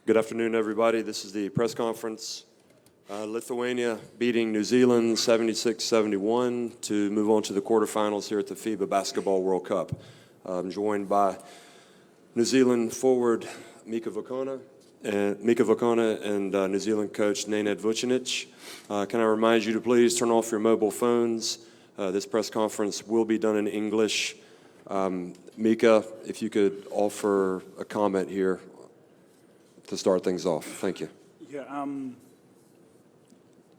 Good afternoon, everybody. This is the press conference. Lithuania beating New Zealand 76-71 to move on to the quarterfinals here at the FIBA Basketball World Cup. I'm joined by New Zealand forward Mika Vukona and New Zealand coach Nenad Vucinic. Can I remind you to please turn off your mobile phones? This press conference will be done in English. Mika, if you could offer a comment here to start things off. Thank you. Yeah,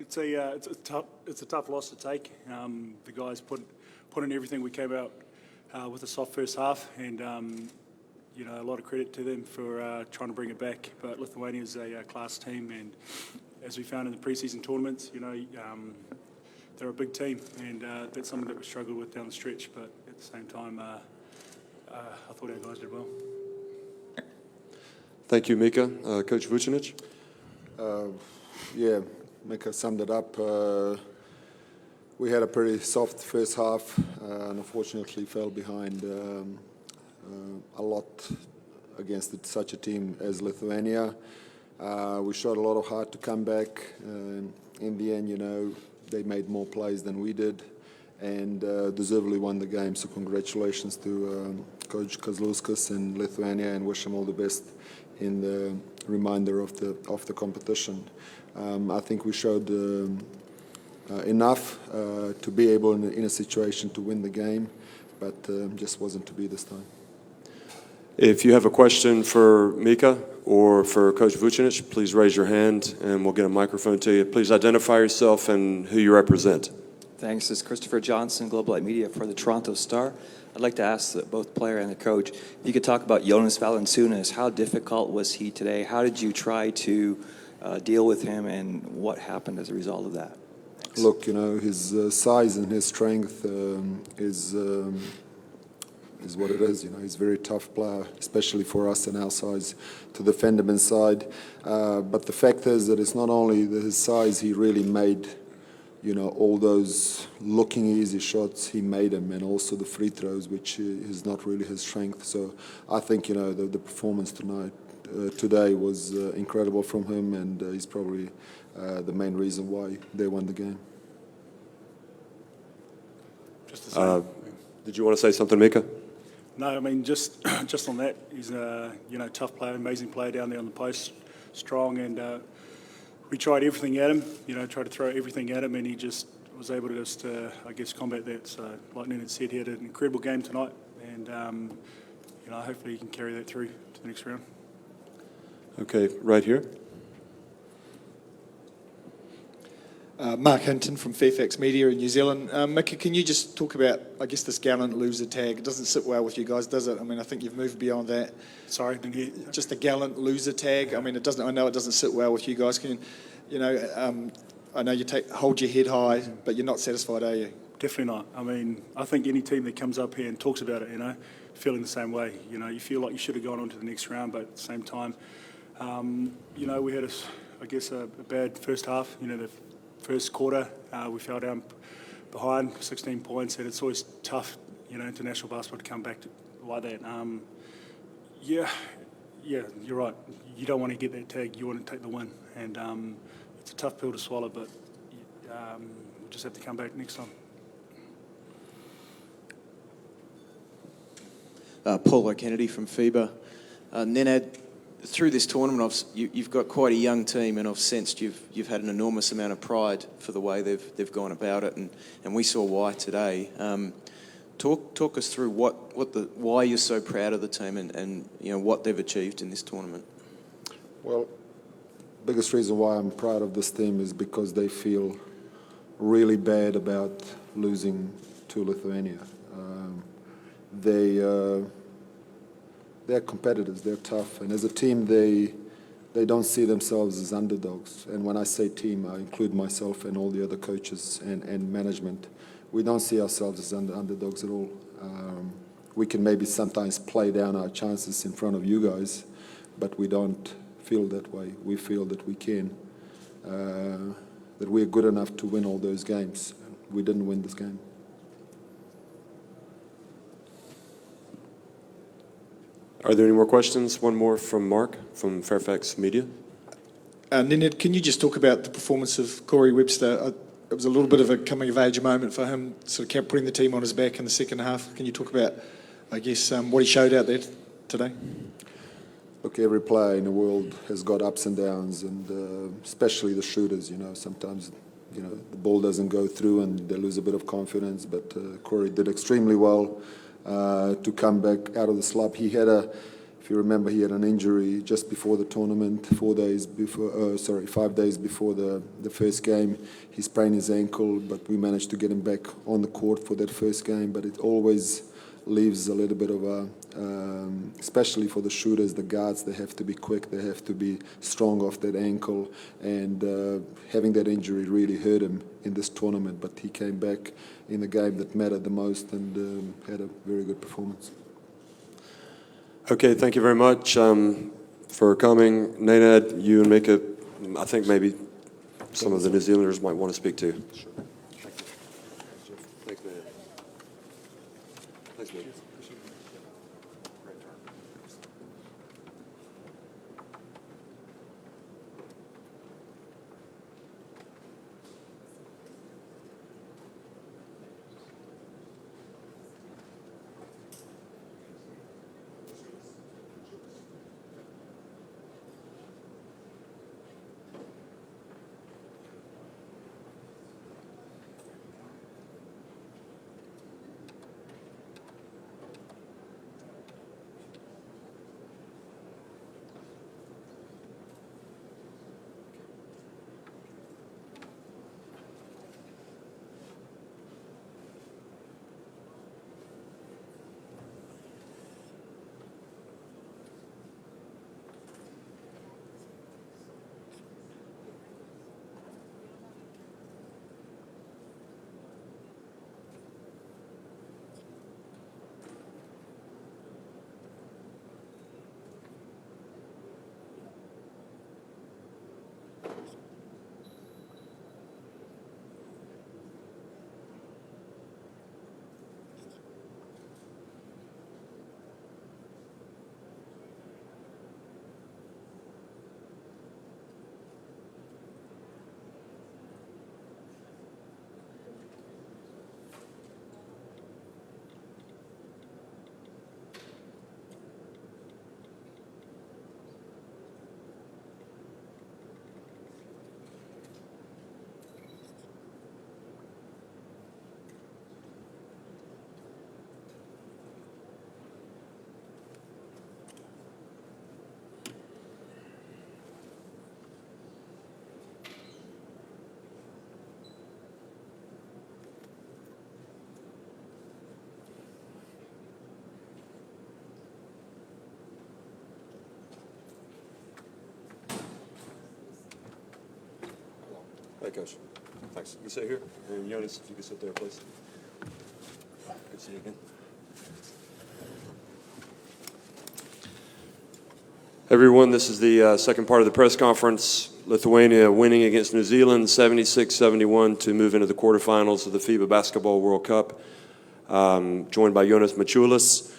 it's a tough loss to take. The guys put in everything. We came out with a soft first half, and a lot of credit to them for trying to bring it back. But Lithuania is a class team, and as we found in the preseason tournaments, they're a big team, and that's something that we struggled with down the stretch. But at the same time, I thought our guys did well. Thank you, Mika. Coach Vucinic? Yeah, Mika summed it up. We had a pretty soft first half and unfortunately fell behind a lot against such a team as Lithuania. We showed a lot of heart to come back. In the end, they made more plays than we did and deservedly won the game. So congratulations to Coach Kazlauskas and Lithuania, and wish them all the best in the remainder of the competition. I think we showed enough to be able in a situation to win the game, but just wasn't to be this time. If you have a question for Mika or for Coach Vucinic, please raise your hand and we'll get a microphone to you. Please identify yourself and who you represent. Thanks. This is Christopher Johnson, Global Light Media for the Toronto Star. I'd like to ask both player and the coach, if you could talk about Jonas Valanciunas. How difficult was he today? How did you try to deal with him, and what happened as a result of that? Thanks. Look, his size and his strength is what it is. He's a very tough player, especially for us and our size, to defend him inside. But the fact is that it's not only his size, he really made all those looking easy shots, he made them, and also the free throws, which is not really his strength. So I think, the performance today was incredible from him, and he's probably the main reason why they won the game. Just to say, did you want to say something, Mika? No, I mean, just on that, he's a tough player, amazing player down there on the post, strong, and we tried everything at him, tried to throw everything at him, and he just was able to combat that. So, like Nenad said, he had an incredible game tonight, and hopefully he can carry that through to the next round. Okay, right here. Mark Hinton from Fairfax Media in New Zealand. Mika, can you just talk about, this gallant loser tag? It doesn't sit well with you guys, does it? I mean, I think you've moved beyond that. Sorry, didn't hear. Just the gallant loser tag. I mean, I know it doesn't sit well with you guys. I know you hold your head high, but you're not satisfied, are you? Definitely not. I mean, I think any team that comes up here and talks about it, feeling the same way. You feel like you should have gone on to the next round, but at the same time, we had a bad first half. The first quarter, we fell down behind 16 points, and it's always tough, international basketball to come back like that. Yeah, you're right. You don't want to get that tag. You want to take the win, and it's a tough pill to swallow, but we'll just have to come back next time. Paul Kennedy from FIBA. Nenad, through this tournament, you've got quite a young team, and I've sensed you've had an enormous amount of pride for the way they've gone about it, and we saw why today. Talk us through why you're so proud of the team and what they've achieved in this tournament. Well, biggest reason why I'm proud of this team is because they feel really bad about losing to Lithuania. They're competitors, they're tough, and as a team they don't see themselves as underdogs. And when I say team, I include myself and all the other coaches and management. We don't see ourselves as underdogs at all. We can maybe sometimes play down our chances in front of you guys, but we don't feel that way. We feel that we can, that we're good enough to win all those games. We didn't win this game. Are there any more questions? One more from Mark from Fairfax Media. Nenad, can you just talk about the performance of Corey Webster? It was a little bit of a coming-of-age moment for him, sort of kept putting the team on his back in the second half. Can you talk about, I guess, what he showed out there today? Look, every player in the world has got ups and downs, and especially the shooters. Sometimes the ball doesn't go through and they lose a bit of confidence. But Corey did extremely well to come back out of the slump. He had if you remember, he had an injury just before the tournament, 5 days before the first game. He sprained his ankle, but we managed to get him back on the court for that first game. But it always leaves a little bit of especially for the shooters, the guards, they have to be quick, they have to be strong off that ankle, and having that injury really hurt him in this tournament. But he came back in the game that mattered the most and had a very good performance. Okay, thank you very much for coming. Nenad, you and Mika, I think maybe some of the New Zealanders might want to speak too. Sure. Thanks, Nenad. Thanks, Mika. Hey, Coach. Thanks. You sit here. And Jonas, if you could sit there, please. Good to see you again. Everyone, this is the second part of the press conference. Lithuania winning against New Zealand 76-71 to move into the quarterfinals of the FIBA Basketball World Cup. Joined by Jonas Mačiulis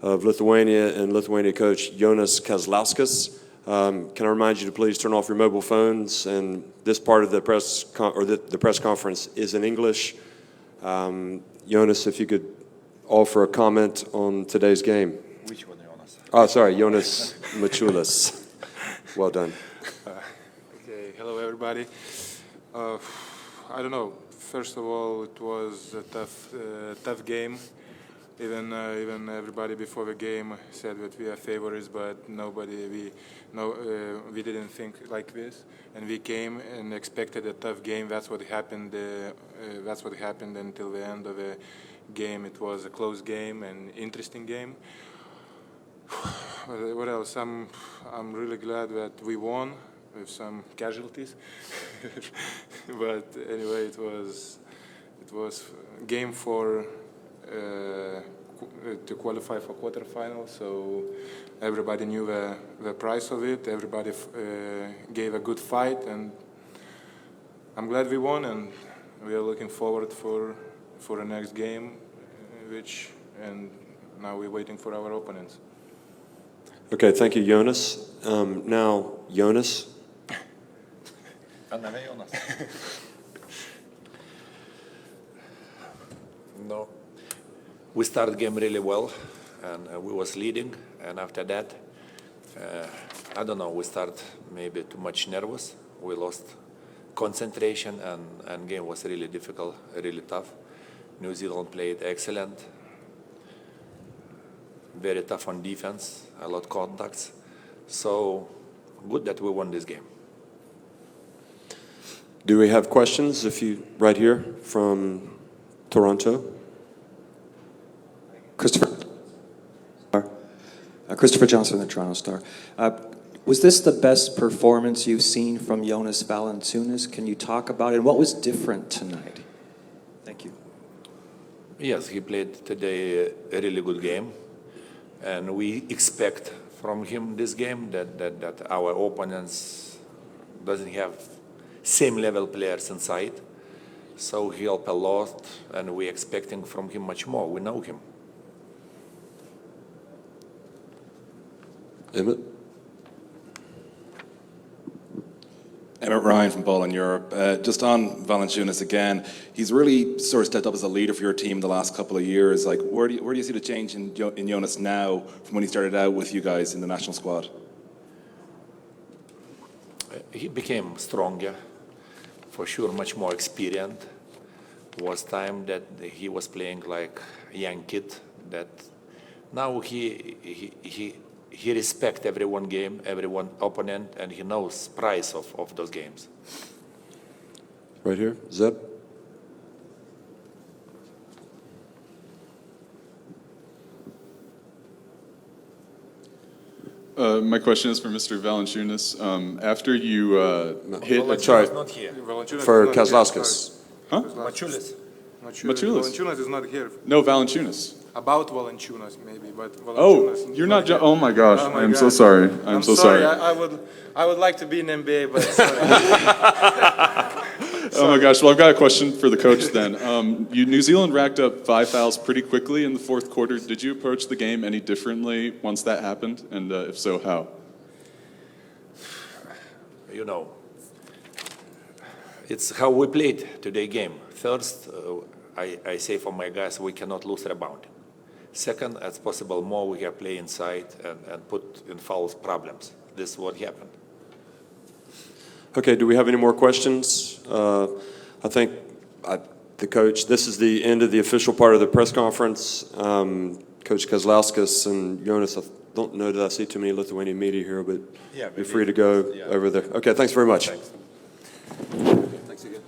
of Lithuania and Lithuania coach Jonas Kazlauskas. Can I remind you to please turn off your mobile phones? And this part of the press the press conference is in English. Jonas, if you could offer a comment on today's game. Which one, Jonas? Oh, sorry, Jonas Mačiulis. Well done. Okay, hello everybody. I don't know. First of all, it was a tough game. Even everybody before the game said that we are favorites, but we didn't think like this, and we came and expected a tough game. That's what happened. That's what happened until the end of the game. It was a close game and interesting game. What else? I'm really glad that we won with some casualties, but anyway, it was game for. To qualify for quarterfinals, so everybody knew the price of it. Everybody gave a good fight, and I'm glad we won. And we are looking forward for the next game, and now we're waiting for our opponents. Okay, thank you, Jonas. Now, Jonas. No, we started game really well, and we was leading. And after that, I don't know. We start maybe too much nervous. We lost concentration, and game was really difficult, really tough. New Zealand played excellent, very tough on defense, a lot of contacts. So good that we won this game. Do we have questions? Right here from Toronto. Christopher Johnson, the Toronto Star. Was this the best performance you've seen from Jonas Valanciunas? Can you talk about it? And what was different tonight? Thank you. Yes, he played today a really good game, and we expect from him this game that our opponents doesn't have same level players inside, so he helped a lot, and we're expecting from him much more. We know him. Emmett? Emmett Ryan from Ball in Europe. Just on Valanciunas again, he's really sort of stepped up as a leader for your team the last couple of years. Like, where do you see the change in Jonas now from when he started out with you guys in the national squad? He became stronger, for sure, much more experienced. Was time that he was playing like a young kid. That now he respects everyone game, everyone opponent, and he knows price of those games. Right here, Zeb. My question is for Mr. Valanciunas. After you hit a Sorry, Valanciunas for is not here. Kazlauskas. Huh? Mačiulis. Mačiulis. Valanciunas is not here. No, Valanciunas. About Valanciunas, maybe, but Oh, Valanciunas you're is not. here. Oh my gosh, Oh my I'm so God. sorry. I'm so sorry. I would like to be in NBA, but sorry. Oh my gosh. Well, I've got a question for the coach then. New Zealand racked up 5 fouls pretty quickly in the fourth quarter. Did you approach the game any differently once that happened? And if so, how? You know, it's how we played today game. First, I say for my guys, we cannot lose rebound. Second, as possible more, we have play inside and put in fouls problems. This is what happened. Okay, do we have any more questions? I think the coach, this is the end of the official part of the press conference. Coach Kazlauskas and Jonas, I don't know that I see too many Lithuanian media here, but be free to go over there. Okay, thanks very much. Thanks. Thanks again.